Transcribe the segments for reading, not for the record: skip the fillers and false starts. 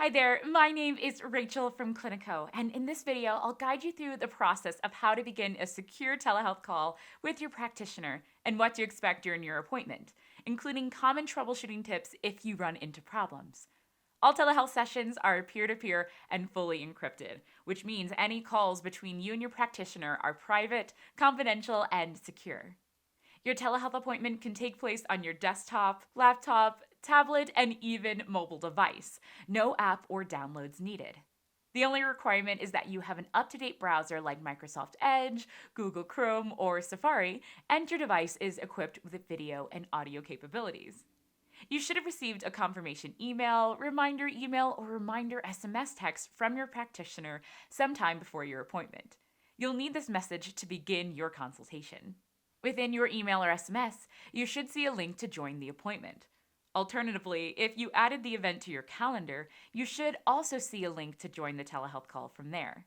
Hi there, my name is Rachel from Clinico, and in this video, I'll guide you through the process of how to begin a secure telehealth call with your practitioner and what to expect during your appointment, including common troubleshooting tips if you run into problems. All telehealth sessions are peer to peer and fully encrypted, which means any calls between you and your practitioner are private, confidential, and secure. Your telehealth appointment can take place on your desktop, laptop, tablet, and even mobile device. No app or downloads needed. The only requirement is that you have an up to date browser like Microsoft Edge, Google Chrome, or Safari, and your device is equipped with video and audio capabilities. You should have received a confirmation email, or reminder SMS text from your practitioner sometime before your appointment. You'll need this message to begin your consultation. Within your email or SMS, you should see a link to join the appointment. Alternatively, if you added the event to your calendar, you should also see a link to join the telehealth call from there.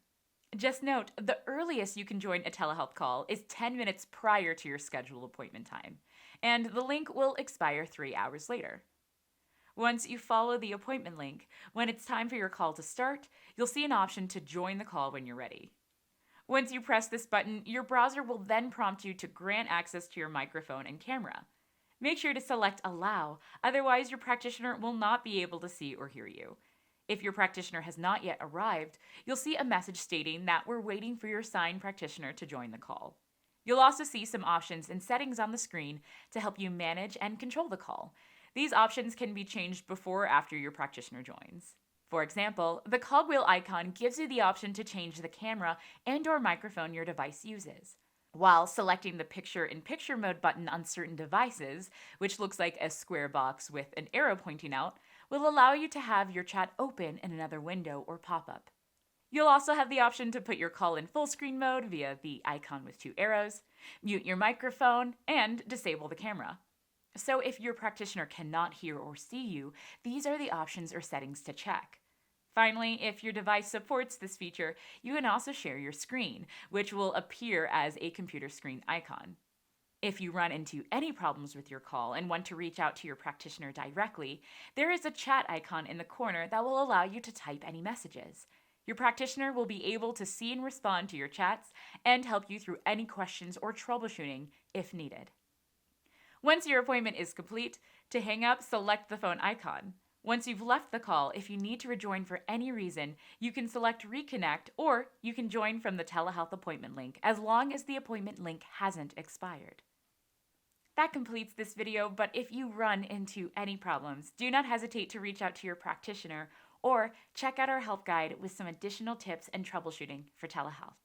Just note, the earliest you can join a telehealth call is 10 minutes prior to your scheduled appointment time, and the link will expire 3 hours later. Once you follow the appointment link, when it's time for your call to start, you'll see an option to join the call when you're ready. Once you press this button, your browser will then prompt you to grant access to your microphone and camera. Make sure to select Allow, otherwise, your practitioner will not be able to see or hear you. If your practitioner has not yet arrived, you'll see a message stating that we're waiting for your assigned practitioner to join the call. You'll also see some options and settings on the screen to help you manage and control the call. These options can be changed before or after your practitioner joins. For example, the cogwheel icon gives you the option to change the camera and/or microphone your device uses. While selecting the picture-in-picture mode button on certain devices, which looks like a square box with an arrow pointing out, will allow you to have your chat open in another window or pop-up. You'll also have the option to put your call in full screen mode via the icon with 2 arrows, mute your microphone, and disable the camera. So if your practitioner cannot hear or see you, these are the options or settings to check. Finally, if your device supports this feature, you can also share your screen, which will appear as a computer screen icon. If you run into any problems with your call and want to reach out to your practitioner directly, there is a chat icon in the corner that will allow you to type any messages. Your practitioner will be able to see and respond to your chats and help you through any questions or troubleshooting if needed. Once your appointment is complete, to hang up, select the phone icon. Once you've left the call, if you need to rejoin for any reason, you can select Reconnect, or you can join from the telehealth appointment link as long as the appointment link hasn't expired. That completes this video, but if you run into any problems, do not hesitate to reach out to your practitioner or check out our help guide with some additional tips and troubleshooting for telehealth.